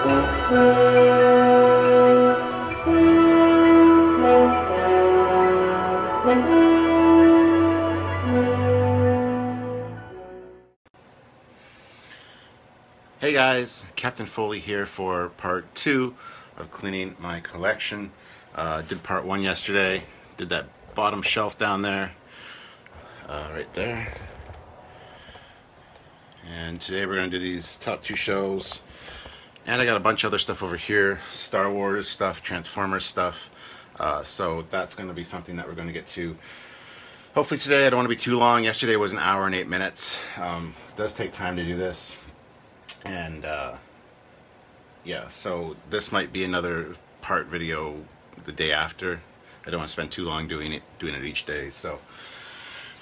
Hey guys, Captain Foley here for part 2 of cleaning my collection. Did part 1 yesterday, did that bottom shelf down there, right there. And today we're going to do these top 2 shelves. And I got a bunch of other stuff over here, Star Wars stuff, Transformers stuff. So that's going to be something that we're going to get to hopefully today. I don't want to be too long. Yesterday was an hour and 8 minutes. It does take time to do this. And yeah, so this might be another part video the day after. I don't want to spend too long doing it each day. So,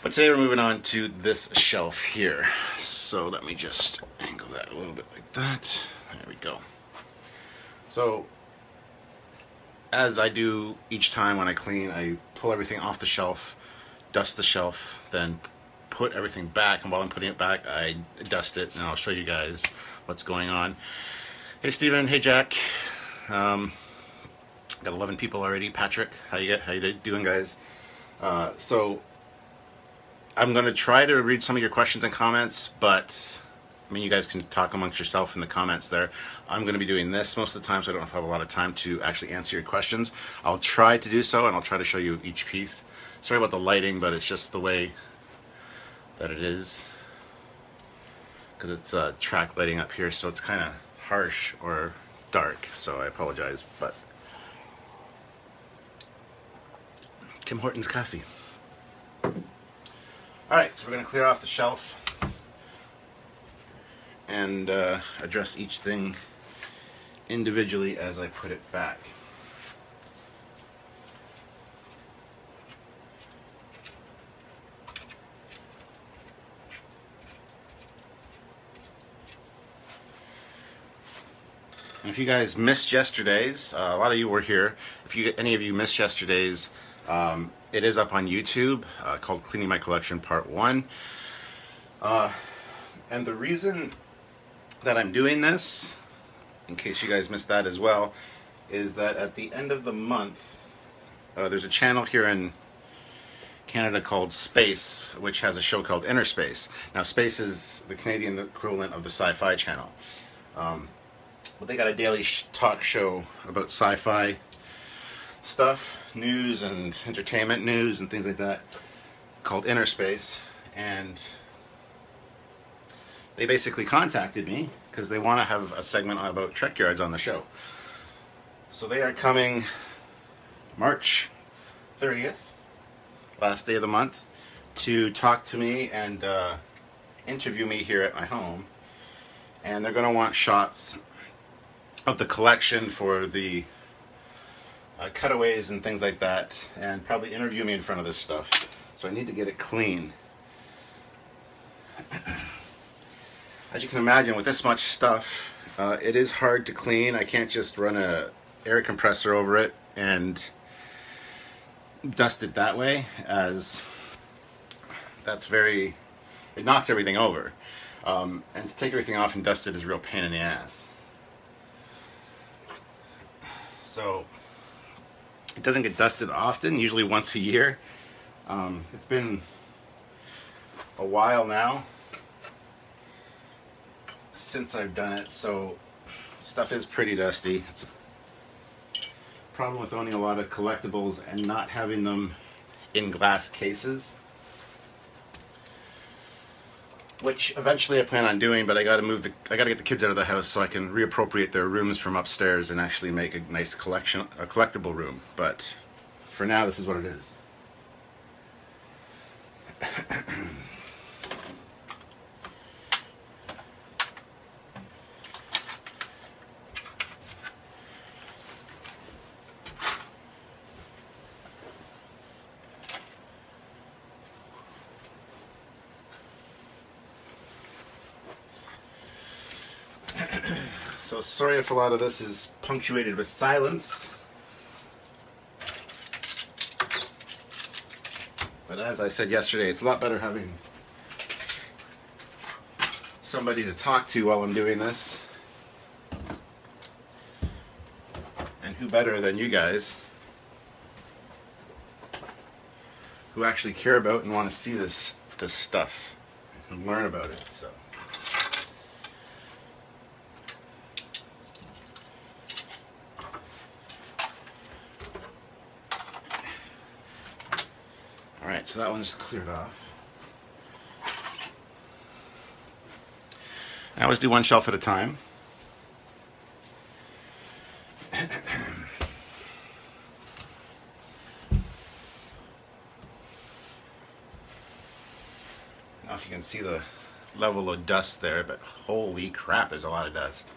but today we're moving on to this shelf here. So let me just angle that a little bit like that. There we go. So as I do each time when I clean, I pull everything off the shelf, dust the shelf, then put everything back, and while I'm putting it back I dust it, and I'll show you guys what's going on. Hey Steven, hey Jack, got 11 people already. Patrick, how you doing guys? So I'm gonna try to read some of your questions and comments, but I mean, you guys can talk amongst yourself in the comments there. I'm gonna be doing this most of the time, so I don't have a lot of time to actually answer your questions. I'll try to do so, and I'll try to show you each piece. Sorry about the lighting, but it's just the way that it is, because it's track lighting up here, so it's kind of harsh or dark, so I apologize. But Tim Hortons coffee. Alright, so we're going to clear off the shelf and address each thing individually as I put it back. And if you guys missed yesterday's, a lot of you were here. If any of you missed yesterday's, it is up on YouTube, called Cleaning My Collection Part 1. And the reason that I'm doing this, in case you guys missed that as well, is that at the end of the month, there's a channel here in Canada called Space, which has a show called Inner Space. Now Space is the Canadian equivalent of the Sci-Fi Channel. But they got a daily talk show about sci-fi stuff, news and entertainment news and things like that, called Inner Space. And they basically contacted me because they want to have a segment about Trekyards on the show. So they are coming March 30th, last day of the month, to talk to me and interview me here at my home. And they're going to want shots of the collection for the cutaways and things like that, and probably interview me in front of this stuff. So I need to get it clean. As you can imagine, with this much stuff, it is hard to clean. I can't just run a air compressor over it and dust it that way, as that's it knocks everything over. And to take everything off and dust it is a real pain in the ass. So it doesn't get dusted often, usually once a year. It's been a while now since I've done it, so stuff is pretty dusty. It's a problem with owning a lot of collectibles and not having them in glass cases, which eventually I plan on doing, but I gotta get the kids out of the house so I can reappropriate their rooms from upstairs and actually make a nice collectible room. But for now, this is what it is. So sorry if a lot of this is punctuated with silence, but as I said yesterday, it's a lot better having somebody to talk to while I'm doing this. who better than you guys who actually care about and want to see this stuff and learn about it. So all right, so that one's cleared off. I always do one shelf at a time. I don't know if you can see the level of dust there, but holy crap, there's a lot of dust.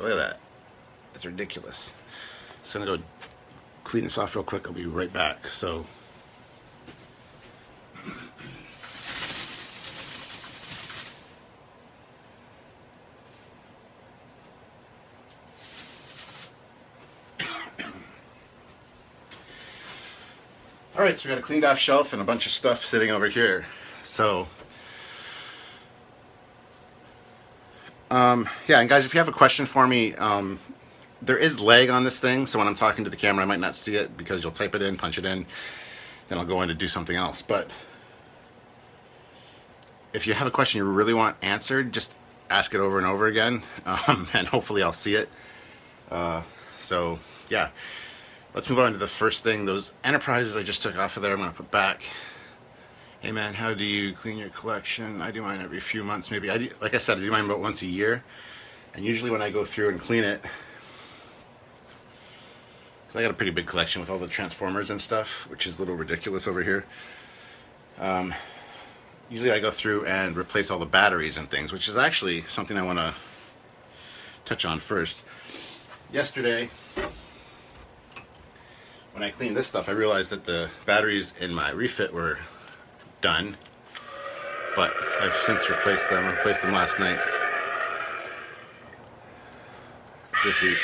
Look at that. That's ridiculous. So I'm going to go clean this off real quick. I'll be right back. So all right, so we got a cleaned off shelf and a bunch of stuff sitting over here. So yeah, and guys, if you have a question for me, there is lag on this thing, so when I'm talking to the camera I might not see it because you'll type it in, punch it in, then I'll go in to do something else. But if you have a question you really want answered, just ask it over and over again, and hopefully I'll see it. So yeah, let's move on to the first thing. Those Enterprises I just took off of there, I'm going to put back. Hey man, how do you clean your collection? I do mine every few months, maybe. Like I said, I do mine about once a year. And usually when I go through and clean it, because I got a pretty big collection with all the Transformers and stuff, which is a little ridiculous over here. Usually I go through and replace all the batteries and things, which is actually something I want to touch on first. Yesterday, when I cleaned this stuff, I realized that the batteries in my refit were done, but I've since replaced them. I replaced them last night. This is the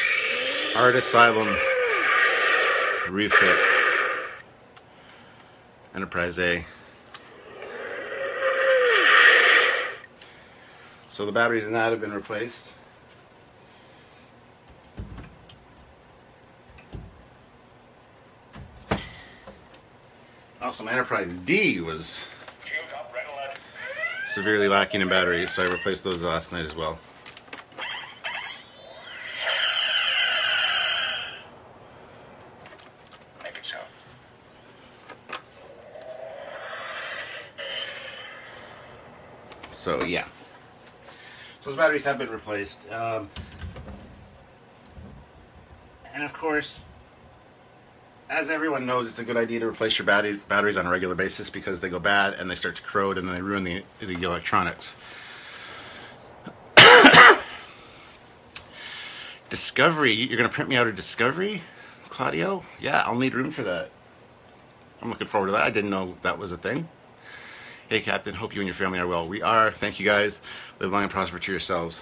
Art Asylum refit Enterprise A. So the batteries in that have been replaced. Also, my Enterprise D was severely lacking in batteries, so I replaced those last night as well. So yeah, so those batteries have been replaced, and of course, as everyone knows, it's a good idea to replace your batteries on a regular basis because they go bad and they start to corrode and then they ruin the electronics. Discovery, you're going to print me out a Discovery, Claudio? Yeah, I'll need room for that. I'm looking forward to that. I didn't know that was a thing. Hey Captain, hope you and your family are well. We are. Thank you guys. Live long and prosper to yourselves.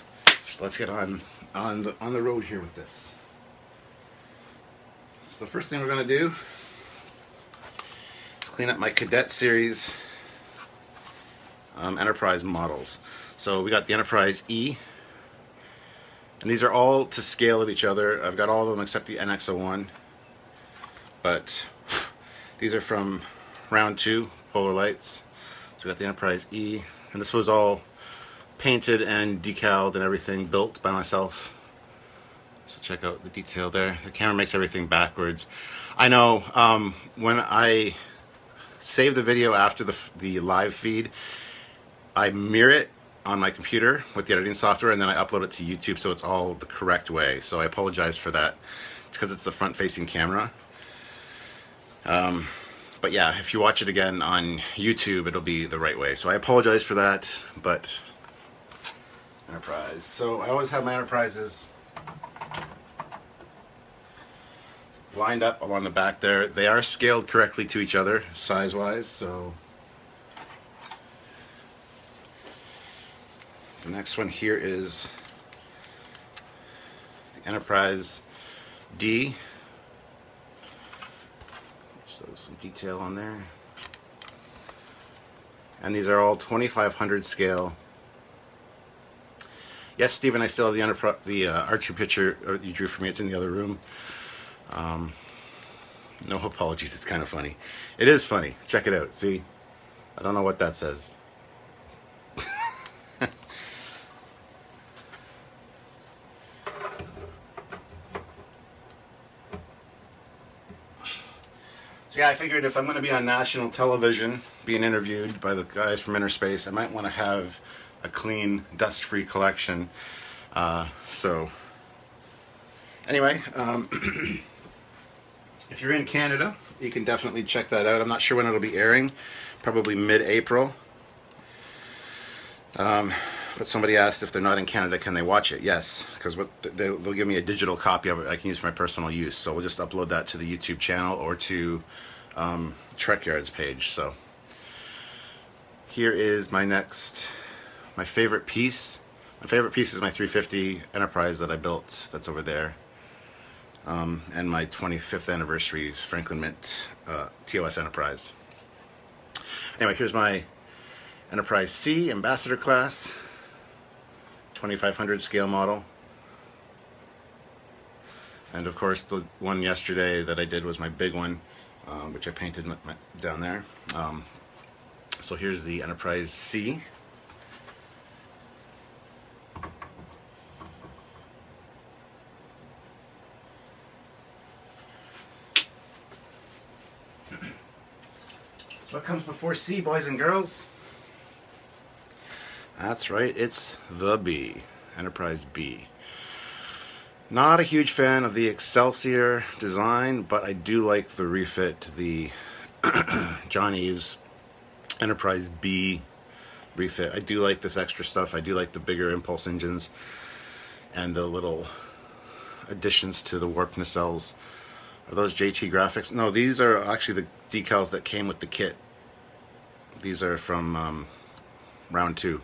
Let's get on the road here with this. So the first thing we're going to do is clean up my Cadet Series Enterprise models. So we got the Enterprise E, and these are all to scale of each other. I've got all of them except the NX-01, but these are from round 2, Polar Lights. So we got the Enterprise E, and this was all painted and decaled and everything, built by myself. So check out the detail there. The camera makes everything backwards. I know, when I save the video after the live feed, I mirror it on my computer with the editing software, and then I upload it to YouTube so it's all the correct way. So I apologize for that. It's because it's the front-facing camera. But yeah, if you watch it again on YouTube, it'll be the right way. So I apologize for that, but Enterprise. So I always have my Enterprises lined up along the back there. They are scaled correctly to each other, size-wise, so the next one here is the Enterprise D. some detail on there. And these are all 2500 scale. Yes, Stephen, I still have the Archer picture you drew for me. It's in the other room. No apologies, it's kind of funny. It is funny. Check it out. See? I don't know what that says. So yeah, I figured if I'm going to be on national television, being interviewed by the guys from Inner Space, I might want to have a clean, dust-free collection. So anyway, if you're in Canada, you can definitely check that out. I'm not sure when it'll be airing, probably mid-April. But somebody asked if they're not in Canada, can they watch it? Yes, because they'll give me a digital copy of it I can use for my personal use. So we'll just upload that to the YouTube channel or to Trekyards page. So here is my favorite piece. My favorite piece is my 350 Enterprise that I built. That's over there. And my 25th anniversary Franklin Mint TOS Enterprise. Anyway, here's my Enterprise C Ambassador class, 2500 scale model. And of course the one yesterday that I did was my big one, which I painted down there. So here's the Enterprise C. What comes before C, boys and girls? That's right, it's the B, Enterprise B. Not a huge fan of the Excelsior design, but I do like the refit, the John Eves Enterprise B refit. I do like this extra stuff. I do like the bigger impulse engines and the little additions to the warp nacelles. Are those JT graphics? No, these are actually the decals that came with the kit. These are from round 2.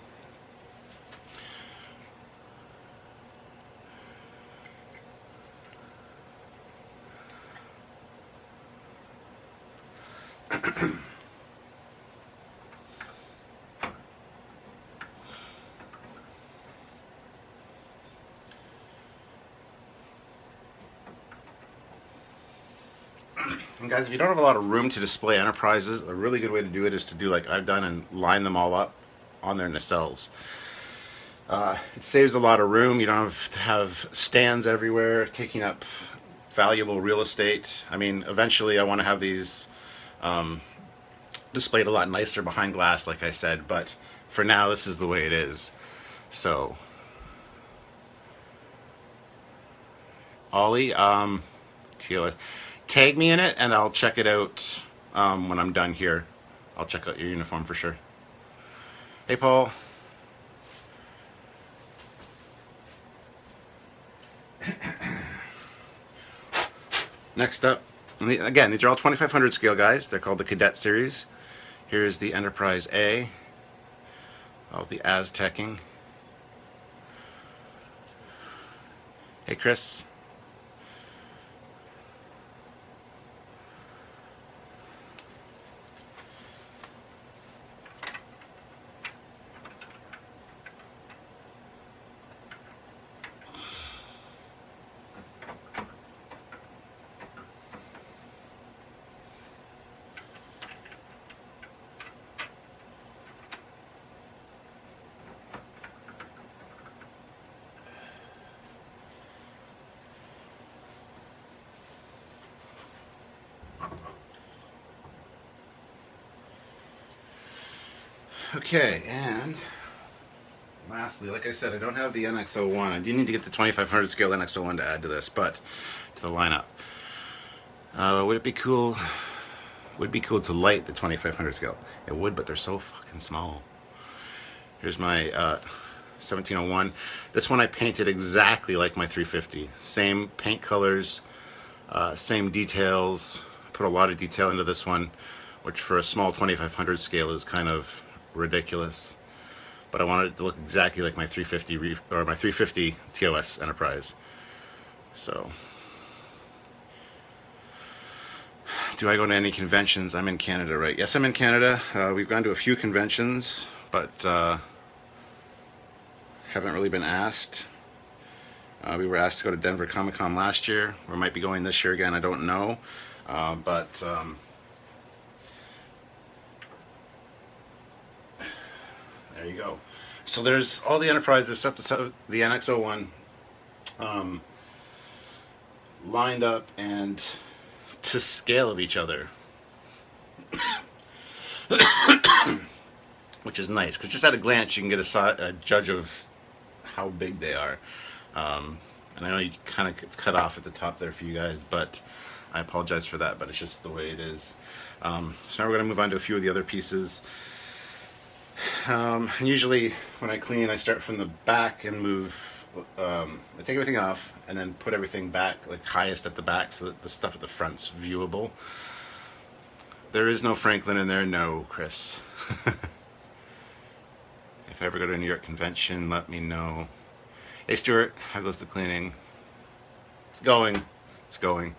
And guys, if you don't have a lot of room to display Enterprises, a really good way to do it is to do like I've done and line them all up on their nacelles. It saves a lot of room. You don't have to have stands everywhere taking up valuable real estate. I mean, eventually I want to have these displayed a lot nicer behind glass, like I said, but for now this is the way it is. So Ollie, TOS, tag me in it and I'll check it out when I'm done here. I'll check out your uniform for sure. Hey Paul. Next up, again, these are all 2500 scale, guys. They're called the Cadet series. Here's the Enterprise A. Oh, the Aztecing. Hey Chris. Okay, and lastly, like I said, I don't have the NX-01. I do need to get the 2500 scale NX-01 to add to this, but to the lineup. Would it be cool? Would be cool to light the 2500 scale. It would, but they're so fucking small. Here's my 1701. This one I painted exactly like my 350. Same paint colors, same details. Put a lot of detail into this one, which for a small 2500 scale is kind of ridiculous, but I wanted it to look exactly like my 350 or my 350 TOS Enterprise. So Do I go to any conventions? I'm in Canada, right? Yes, I'm in Canada. We've gone to a few conventions, but haven't really been asked. We were asked to go to Denver Comic Con last year. We might be going this year again, I don't know. But there you go. So there's all the Enterprises except the NX-01 lined up and to scale of each other. Which is nice, because just at a glance you can get a judge of how big they are. And I know you it's cut off at the top there for you guys, but I apologize for that, but it's just the way it is. So now we're going to move on to a few of the other pieces. And usually when I clean, I start from the back and move, I take everything off and then put everything back, like highest at the back, so that the stuff at the front's viewable. There is no Franklin in there, no, Chris. If I ever go to a New York convention, let me know. Hey Stuart, how goes the cleaning? It's going. It's going.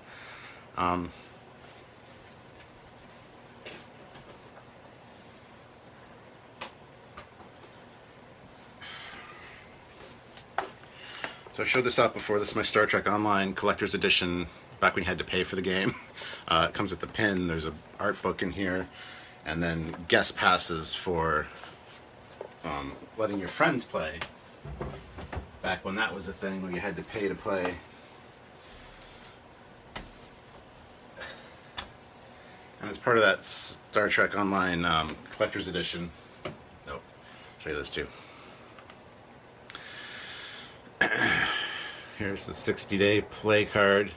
So I showed this off before. This is my Star Trek Online Collector's Edition, back when you had to pay for the game. It comes with the pin, there's an art book in here, and then guest passes for letting your friends play. Back when that was a thing, when you had to pay to play. And as part of that Star Trek Online Collector's Edition, nope, I'll show you those too. Here's the 60-day play card.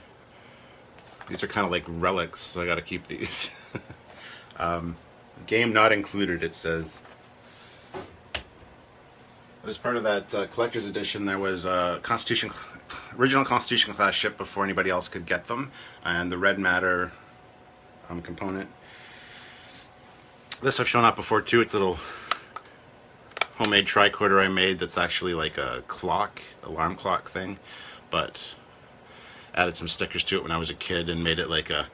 These are kind of like relics, so I got to keep these. Game not included, it says. But as part of that collector's edition, there was a original Constitution class ship before anybody else could get them, and the red matter component. This I've shown off before too. It's a little homemade tricorder I made that's actually like a clock, alarm clock thing, but added some stickers to it when I was a kid and made it like a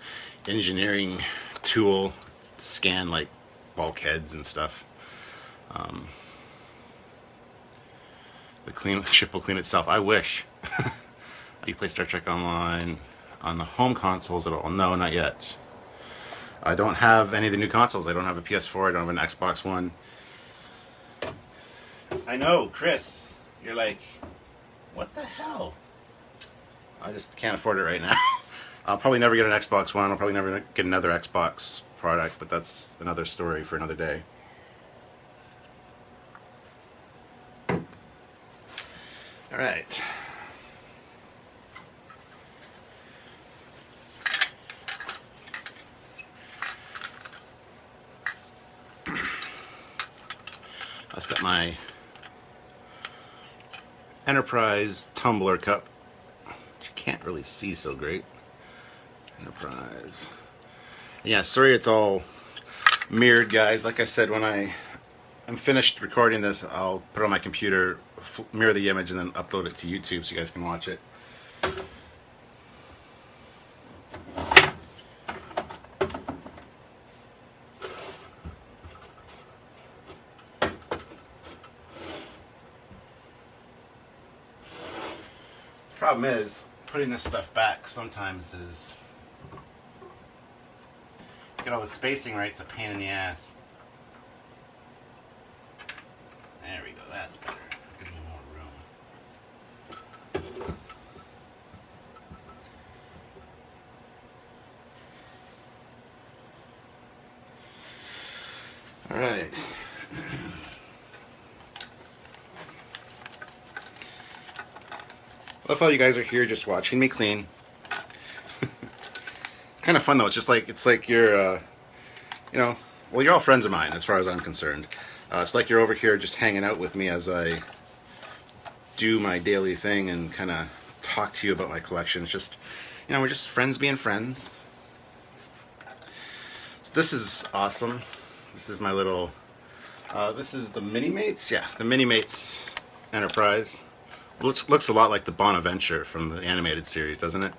engineering tool to scan like bulkheads and stuff. The ship will clean itself. I wish. You play Star Trek Online on the home consoles at all? No, not yet. I don't have any of the new consoles. I don't have a PS4. I don't have an Xbox One. I know, Chris. You're like, what the hell? I just can't afford it right now. I'll probably never get an Xbox One. I'll probably never get another Xbox product, but that's another story for another day. All right. I've got my Enterprise tumbler cup, which you can't really see so great. Enterprise. Yeah, sorry it's all mirrored, guys. Like I said, when I'm finished recording this, I'll put it on my computer, mirror the image, and then upload it to YouTube so you guys can watch it. Problem is, putting this stuff back sometimes is, get all the spacing right, it's a pain in the ass. There we go, that's better. Give me more room. All right. I love how you guys are here just watching me clean. It's kind of fun though. It's just like, it's like you're, you know, well, you're all friends of mine as far as I'm concerned. It's like you're over here just hanging out with me as I do my daily thing and kind of talk to you about my collection. It's just, you know, we're just friends being friends. So this is awesome. This is my little, this is the Mini-Mates. Yeah, the Mini-Mates Enterprise. Looks a lot like the Bonaventure from the animated series, doesn't it?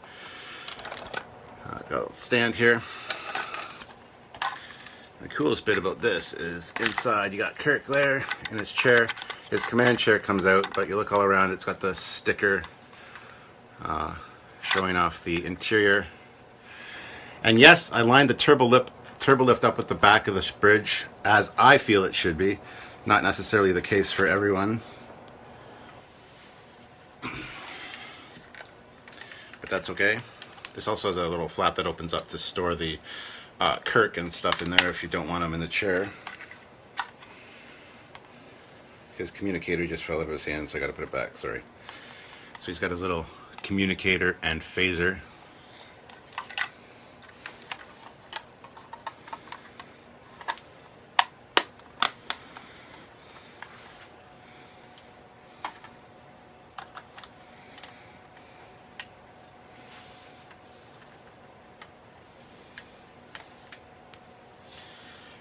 Got a little stand here. The coolest bit about this is inside you got Kirk there in his chair. His command chair comes out, but you look all around, it's got the sticker showing off the interior. And yes, I lined the turbo lift up with the back of this bridge as I feel it should be. Not necessarily the case for everyone. But that's okay. This also has a little flap that opens up to store the Kirk and stuff in there if you don't want him in the chair. His communicator just fell out of his hand, so I gotta put it back, sorry. So he's got his little communicator and phaser.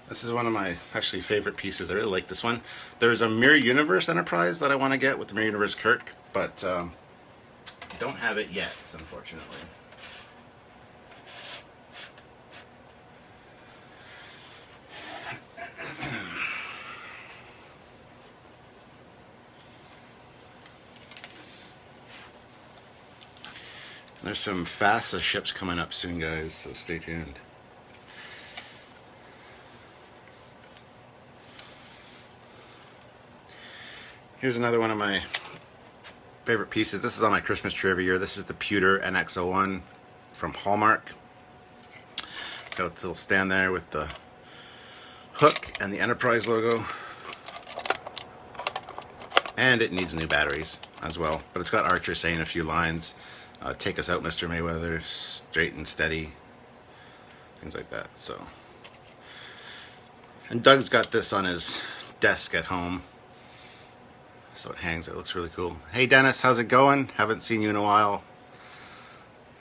This is one of my actually favorite pieces. I really like this one. There's a Mirror Universe Enterprise that I want to get with the Mirror Universe Kirk, but don't have it yet, unfortunately. There's some FASA ships coming up soon, guys, so stay tuned. Here's another one of my favorite pieces. This is on my Christmas tree every year. This is the Pewter NX-01 from Hallmark. It's got a little stand there with the hook and the Enterprise logo. And it needs new batteries as well. But it's got Archer saying a few lines. Take us out, Mr. Mayweather. Straight and steady. Things like that. So. And Doug's got this on his desk at home. So it hangs, it looks really cool. Hey Dennis, how's it going? Haven't seen you in a while.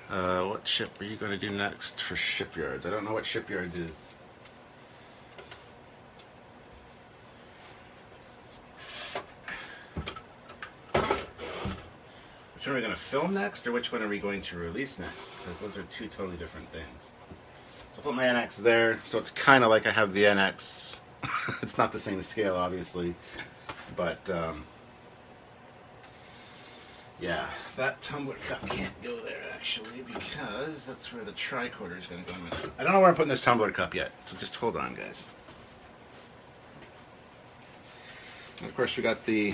What ship are you going to do next for Shipyards? I don't know what Shipyards is. Which one are we going to film next, or which one are we going to release next? Because those are two totally different things. So I'll put my NX there, so it's kind of like I have the NX. It's not the same scale, obviously. But, yeah, that tumbler cup can't go there actually because that's where the tricorder is going to go in a minute. I don't know where I'm putting this tumbler cup yet, so just hold on, guys. And of course, we got the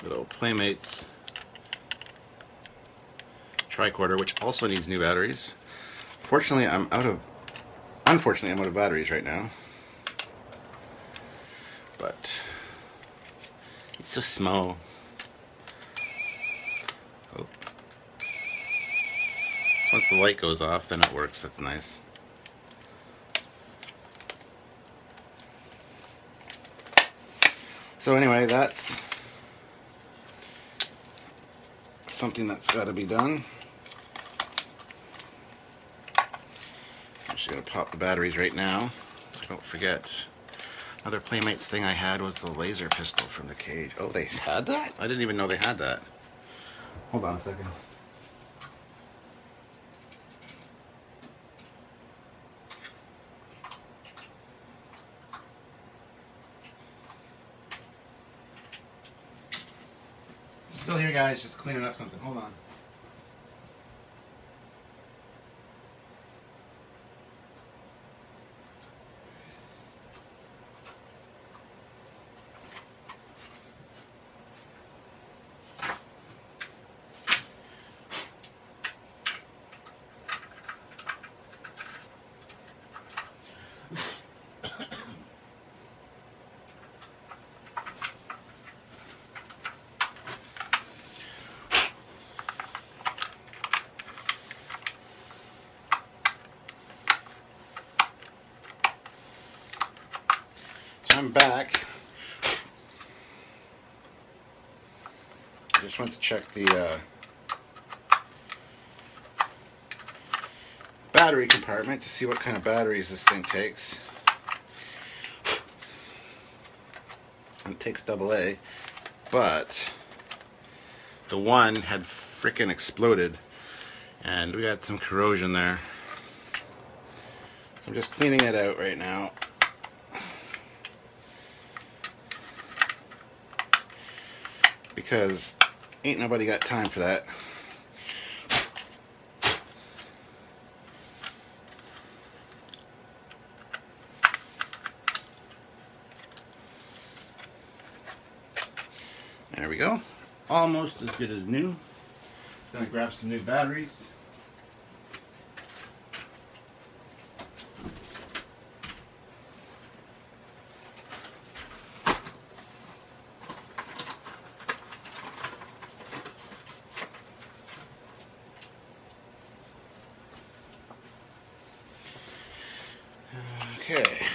little Playmates tricorder, which also needs new batteries. Unfortunately, I'm out of batteries right now. But it's so small. Oh. So once the light goes off, then it works. That's nice. So anyway, that's something that's got to be done. I'm just going to pop the batteries right now, so don't forget. Another Playmates thing I had was the laser pistol from the cage. Oh, they had that? I didn't even know they had that. Hold on a second. Still here, guys, just cleaning up something. Hold on. I'm back. I just went to check the battery compartment to see what kind of batteries this thing takes. It takes AA, but the one had frickin' exploded and we got some corrosion there. So I'm just cleaning it out right now. Because ain't nobody got time for that. There we go. Almost as good as new. Gonna grab some new batteries. Okay.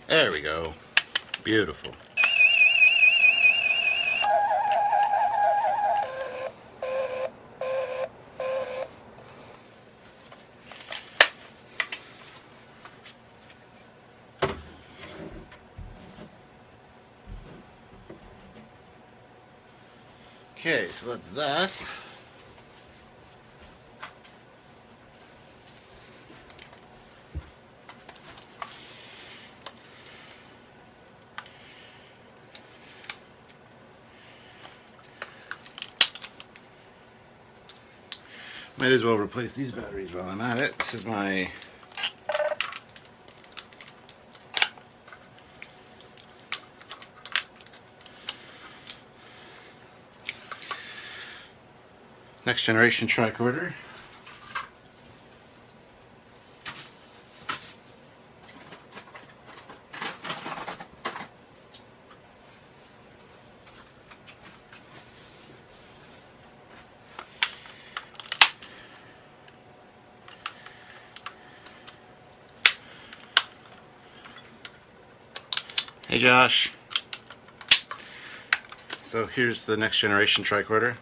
There we go. Beautiful. Okay, so that's that. Might as well replace these batteries while I'm at it. This is my next generation tricorder. Hey Josh. So here's the next generation tricorder.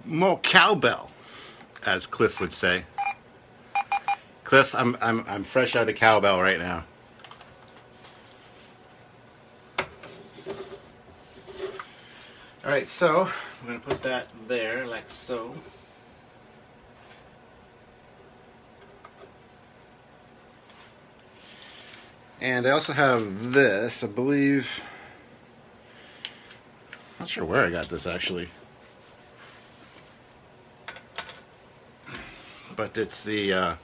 More cowbell, as Cliff would say. Cliff, I'm fresh out of cowbell right now. All right, so I'm going to put that there, like so. And I also have this, I believe. Not sure where I got this actually. But it's the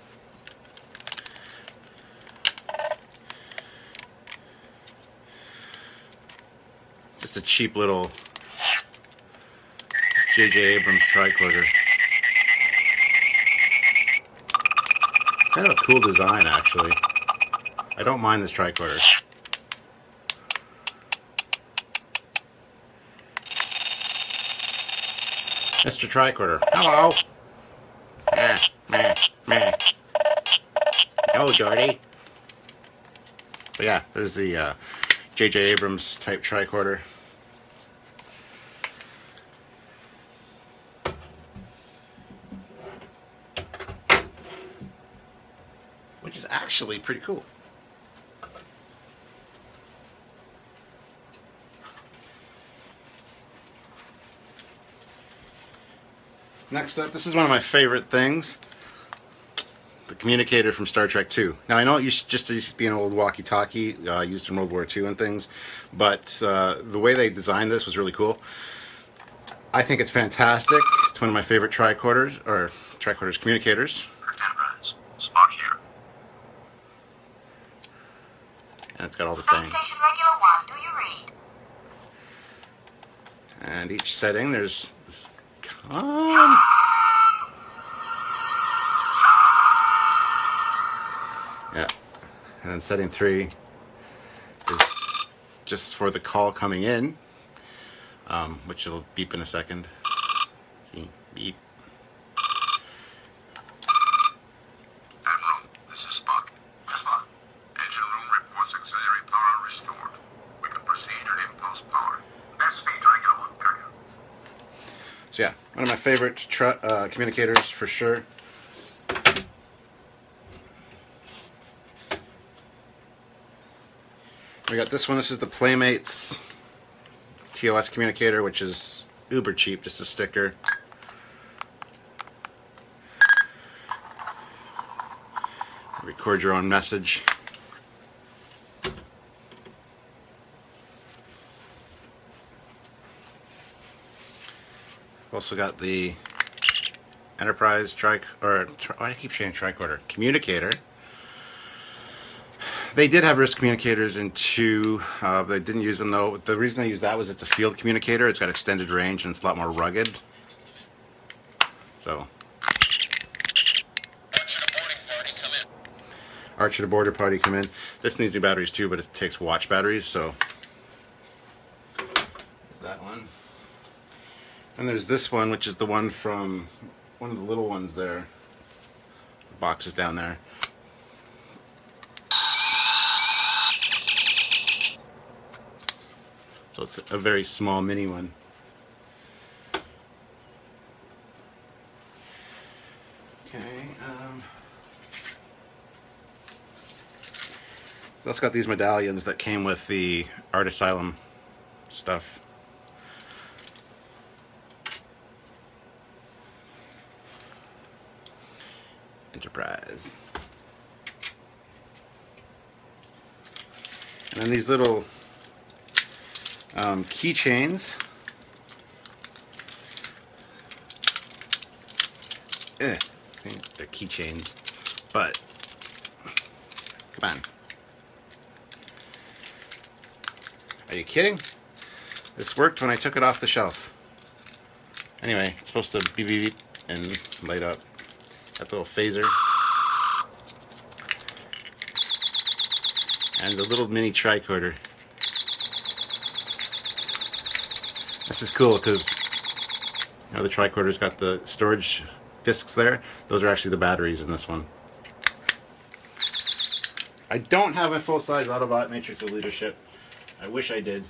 just a cheap little J.J. Abrams tricorder. It's kind of a cool design, actually. I don't mind this tricorder. Mr. Tricorder, hello. Meh. Hello, Jordy. But yeah, there's the J.J. Abrams type tricorder. Which is actually pretty cool. Next up, this is one of my favorite things. The communicator from Star Trek II. Now I know it used to be an old walkie-talkie used in World War II and things, but the way they designed this was really cool. I think it's fantastic. It's one of my favorite tricorders, or tricorders communicators. Spock here. And it's got all the same. Station Radio 1, do you read? And each setting, there's this. Yeah, and then setting 3 is just for the call coming in, which it'll beep in a second. See, beep. Admiral, this is Spock. Remember, engine room reports auxiliary power restored. We can proceed at impulse power. Best One of my favorite communicators for sure. We got this one. This is the Playmates TOS communicator, which is uber cheap, just a sticker. Record your own message. Also got the Enterprise I keep saying tricorder communicator. They did have wrist communicators in 2. They didn't use them though. The reason they used that was it's a field communicator. It's got extended range and it's a lot more rugged. So. Archer to border party come in. This needs new batteries too, but it takes watch batteries, so. There's that one. And there's this one, which is the one from one of the little ones there. The box is down there. So it's a very small mini one. Okay. So it's got these medallions that came with the Art Asylum stuff. Enterprise. And then these little keychains. They're keychains, but come on. Are you kidding? This worked when I took it off the shelf. Anyway, it's supposed to beep beep and light up. That little phaser. And the little mini tricorder. This is cool because the tricorder's got the storage discs there. Those are actually the batteries in this one. I don't have a full-size Autobot Matrix of Leadership. I wish I did.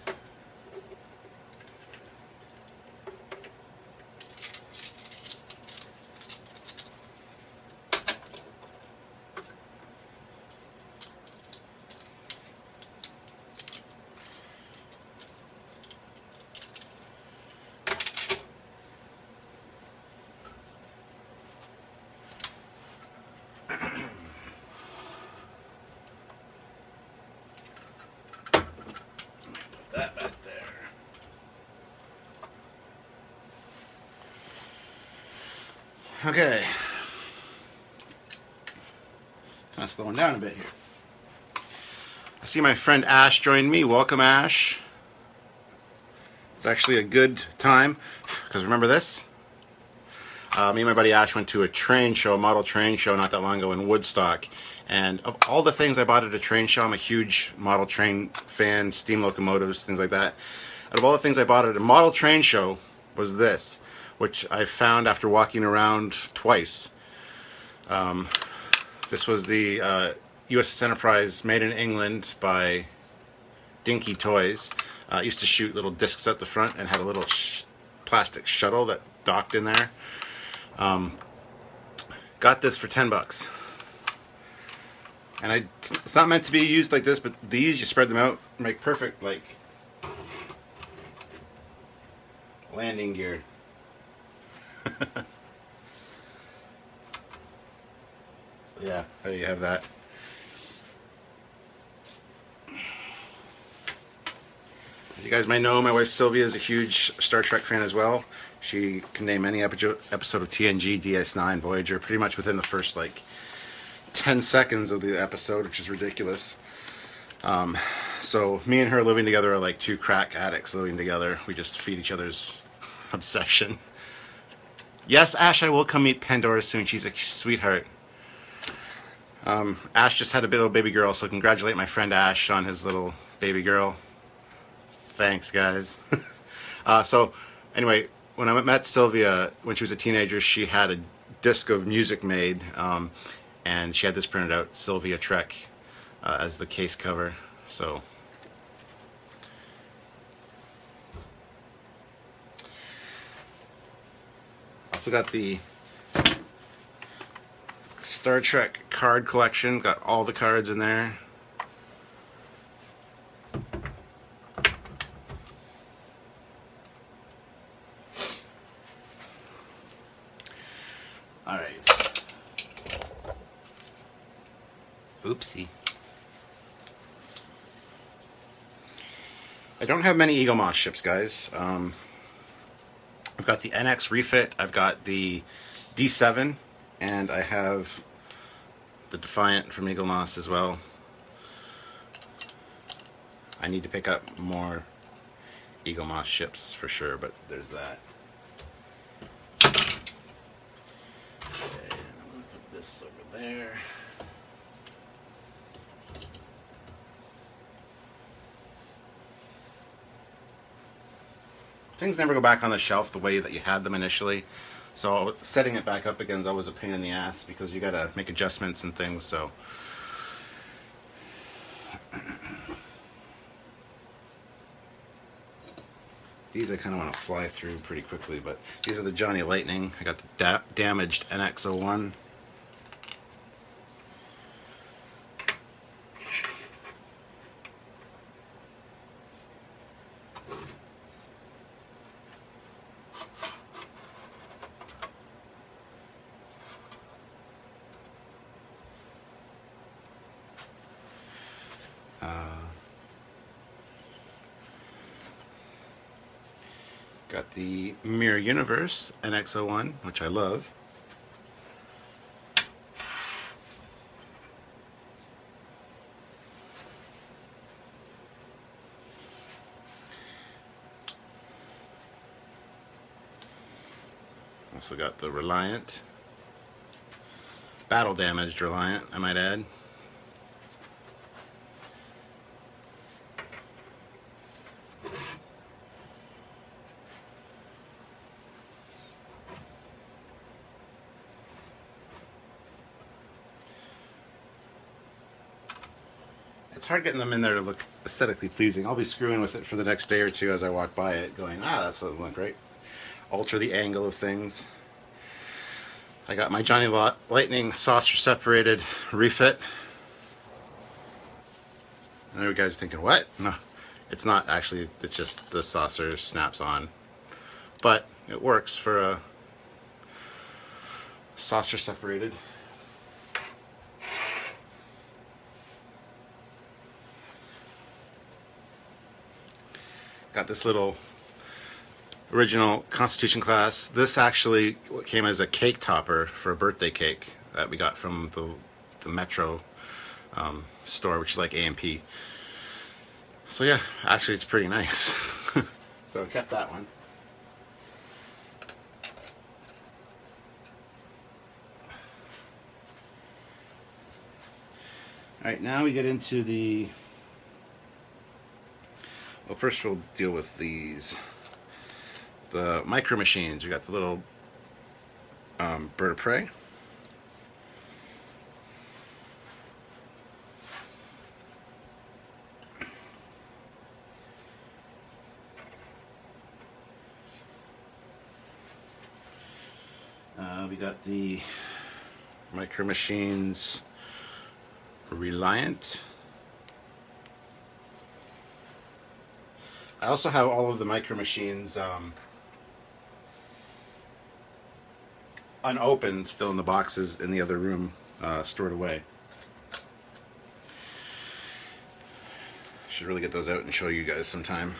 That back there. Okay. Kind of slowing down a bit here. I see my friend Ash joined me. Welcome, Ash. It's actually a good time because remember this? Me and my buddy Ash went to a train show, a model train show not that long ago in Woodstock. And of all the things I bought at a train show, I'm a huge model train fan, steam locomotives, things like that. Out of all the things I bought at a model train show was this, which I found after walking around twice. This was the USS Enterprise made in England by Dinky Toys. It used to shoot little discs at the front and had a little plastic shuttle that docked in there. Got this for 10 bucks. And it's not meant to be used like this, but these, you spread them out, make perfect, like, landing gear. So yeah, there you have that. As you guys may know, my wife Sylvia is a huge Star Trek fan as well. She can name any episode of TNG, DS9, Voyager, pretty much within the first, like, 10 seconds of the episode, which is ridiculous. So me and her living together are like two crack addicts living together. We just feed each other's obsession. Yes, Ash, I will come meet Pandora soon. She's a sweetheart. Ash just had a little baby girl, so congratulate my friend Ash on his little baby girl. Thanks, guys. So anyway, when I met Sylvia when she was a teenager, she had a disc of music made. And she had this printed out, Sylvia Trek, as the case cover. So, Also got the Star Trek card collection. Got all the cards in there. Alright. Oopsie. I don't have many Eagle Moss ships, guys. I've got the NX refit, I've got the D7, and I have the Defiant from Eagle Moss as well. I need to pick up more Eagle Moss ships for sure, but there's that. Okay, I'm going to put this over there. Things never go back on the shelf the way that you had them initially, so setting it back up again is always a pain in the ass because you gotta make adjustments and things. So these I kind of want to fly through pretty quickly, but these are the Johnny Lightning. I got the damaged NX-01. Got the Mirror Universe NX-01, which I love. Also got the Reliant. Battle damaged Reliant, I might add. It's hard getting them in there to look aesthetically pleasing. I'll be screwing with it for the next day or two as I walk by it, going, ah, that doesn't look great. Alter the angle of things. I got my Johnny Lightning saucer separated refit. I know you guys are thinking, what? No, it's not actually, it's just the saucer snaps on. But it works for a saucer separated. Got this little original Constitution class. This actually came as a cake topper for a birthday cake that we got from the Metro store, which is like A&P. So yeah, actually it's pretty nice. So I kept that one. Alright, now we get into the... Well, first we'll deal with these. The micro machines. We got the little bird of prey. We got the micro machines Reliant. I also have all of the micro machines unopened, still in the boxes in the other room, stored away. Should really get those out and show you guys sometime.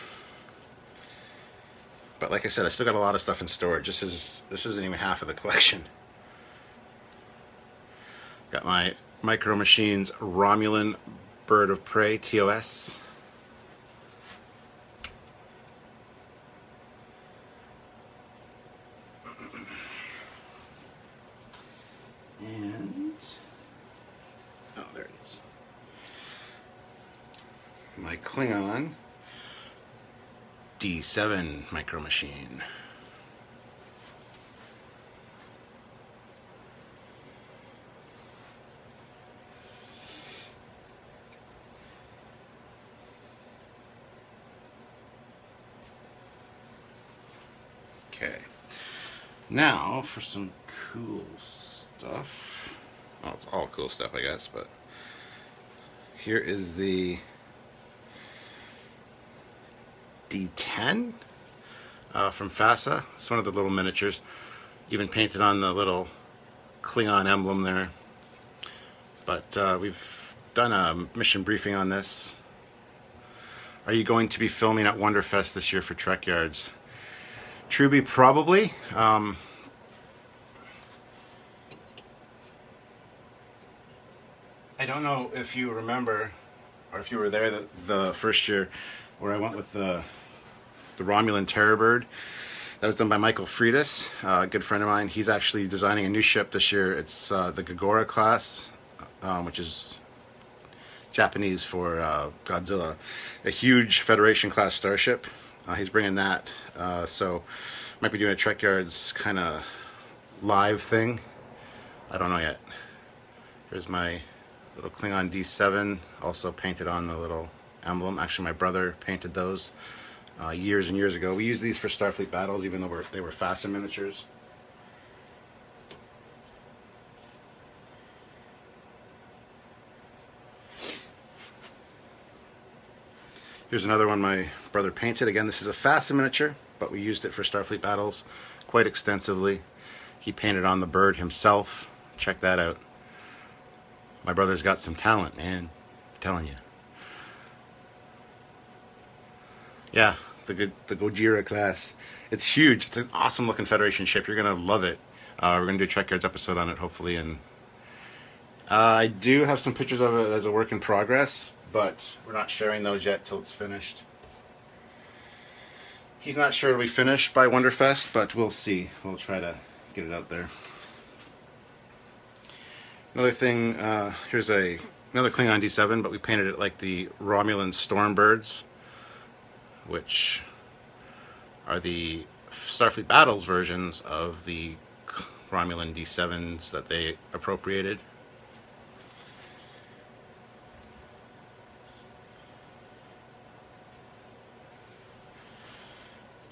But like I said, I still got a lot of stuff in storage. This isn't even half of the collection. Got my Micro Machines Romulan Bird of Prey TOS. And oh, there it is. My Klingon D7 Micro Machine. Okay. Now for some cool stuff. Oh, it's all cool stuff, I guess, but here is the D10 from FASA. It's one of the little miniatures. Even painted on the little Klingon emblem there. But we've done a mission briefing on this. Are you going to be filming at Wonderfest this year for Trekyards? Truby, probably. I don't know if you remember, or if you were there the first year, where I went with the Romulan Terror Bird. That was done by Michael Freitas, a good friend of mine. He's actually designing a new ship this year. It's the Gogora class, which is Japanese for Godzilla. A huge Federation class starship. He's bringing that, so might be doing a Trekyards kind of live thing. I don't know yet. Here's my little Klingon D7, also painted on the little emblem. Actually, my brother painted those years and years ago. We used these for Starfleet battles, even though they were FASA miniatures. Here's another one my brother painted. Again, this is a FASA miniature, but we used it for Starfleet battles quite extensively. He painted on the bird himself. Check that out. My brother's got some talent, man. I'm telling you. Yeah, the Gojira class. It's huge. It's an awesome looking Federation ship. You're gonna love it. We're gonna do a Trekyards episode on it, hopefully, and I do have some pictures of it as a work in progress, but we're not sharing those yet till it's finished. He's not sure it'll be finished by Wonderfest, but we'll see. We'll try to get it out there. Another thing, here's another Klingon D7, but we painted it like the Romulan Stormbirds, which are the Starfleet Battles versions of the Romulan D7s that they appropriated.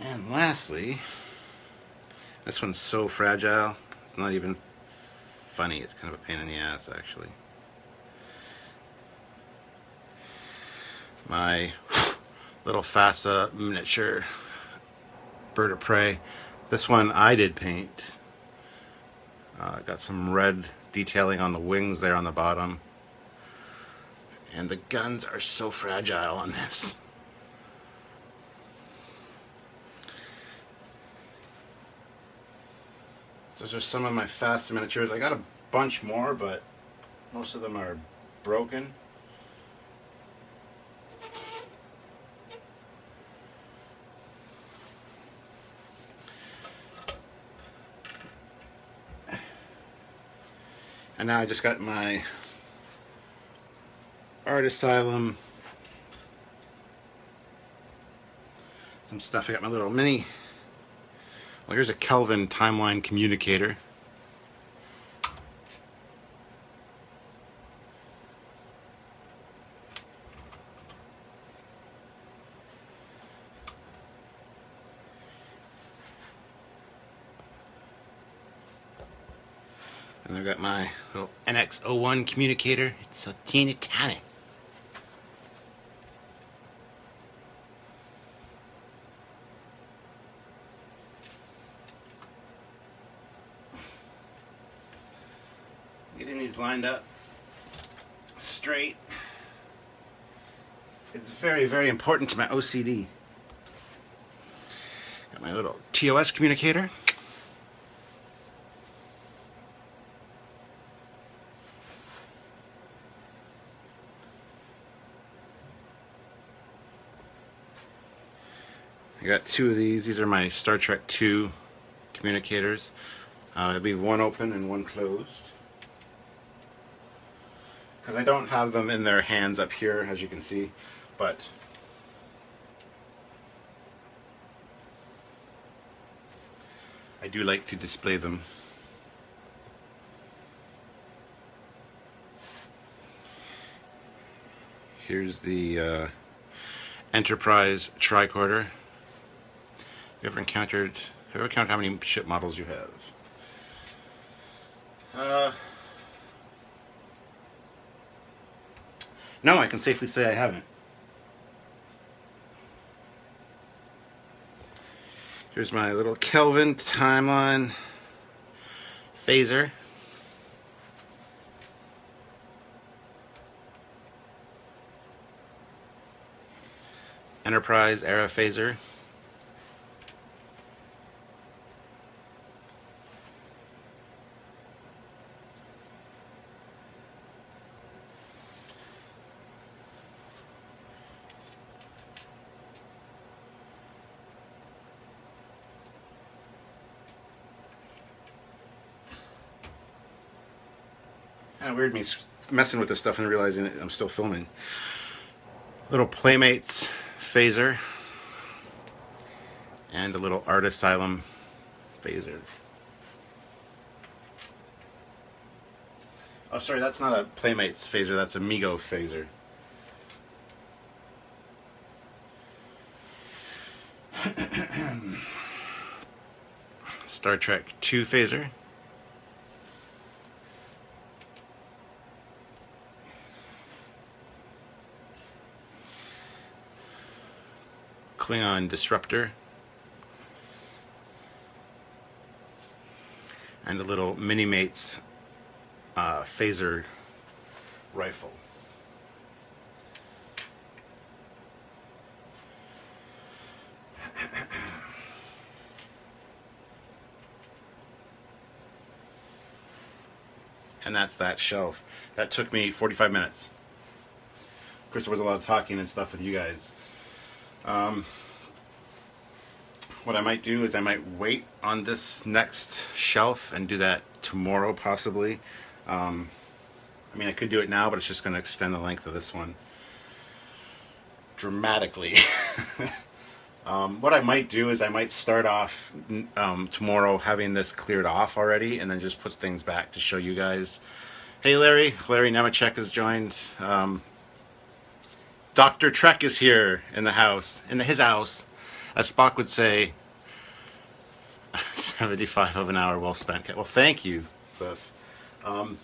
And lastly, this one's so fragile, it's not even funny. It's kind of a pain in the ass, actually. My little FASA miniature bird of prey. This one I did paint. Got some red detailing on the wings there on the bottom. And the guns are so fragile on this. Those are some of my FASA miniatures. I got a bunch more, but most of them are broken. And now I just got my Art Asylum. Some stuff. I got my little mini. Well, here's a Kelvin timeline communicator. And I've got my little NX-01 communicator. It's so teeny tiny. Getting these lined up straight is very, very important to my OCD. Got my little TOS communicator. I got two of these. These are my Star Trek II communicators. I leave one open and one closed, because I don't have them in their hands up here, as you can see, but I do like to display them. Here's the Enterprise tricorder. Have you ever encountered Ever count how many ship models you have? No, I can safely say I haven't. Here's my little Kelvin timeline phaser. Enterprise era phaser. Kind of weird me messing with this stuff and realizing I'm still filming. Little Playmates phaser and a little Art Asylum phaser. Oh, sorry, that's not a Playmates phaser, that's a Migo phaser. Star Trek 2 phaser. Klingon Disruptor. And a little Minimates phaser rifle. And that's that shelf. That took me 45 minutes. Of course, there was a lot of talking and stuff with you guys. What I might do is I might wait on this next shelf and do that tomorrow, possibly. I mean, I could do it now, but it's just going to extend the length of this one dramatically. What I might do is I might start off tomorrow having this cleared off already, and then just put things back to show you guys. Hey Larry Nemechek has joined. Dr. Trek is here in the house, his house, as Spock would say. 75 of an hour well spent. Well, thank you, Cliff. So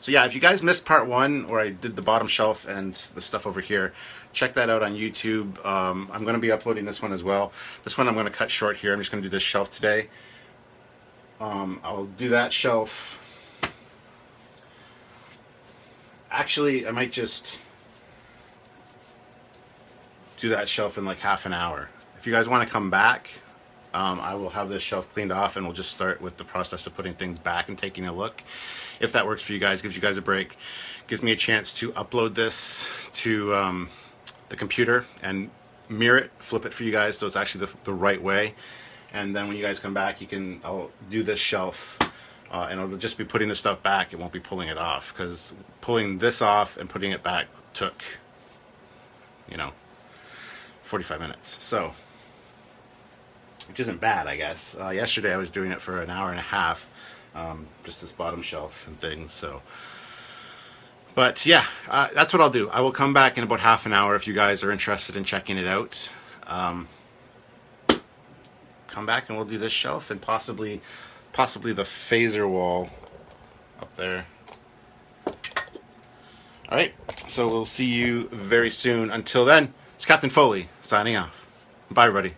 yeah, if you guys missed part 1, where I did the bottom shelf and the stuff over here, check that out on YouTube. I'm going to be uploading this one as well. This one I'm going to cut short here. I'm just going to do this shelf today. I'll do that shelf. Actually, I might just do that shelf in like half an hour. If you guys want to come back, I will have this shelf cleaned off, and we'll just start with the process of putting things back and taking a look. If that works for you guys, gives you guys a break, gives me a chance to upload this to the computer and mirror it, flip it for you guys so it's actually the right way. And then when you guys come back, I'll do this shelf, and I'll just be putting the stuff back. It won't be pulling it off, because pulling this off and putting it back took, 45 minutes. So, which isn't bad, I guess. Yesterday I was doing it for an hour and a half, just this bottom shelf and things. So, but yeah, that's what I'll do. I will come back in about half an hour if you guys are interested in checking it out. Come back and we'll do this shelf and possibly the phaser wall up there. All right, so we'll see you very soon. Until then, it's Captain Foley signing off. Bye, everybody.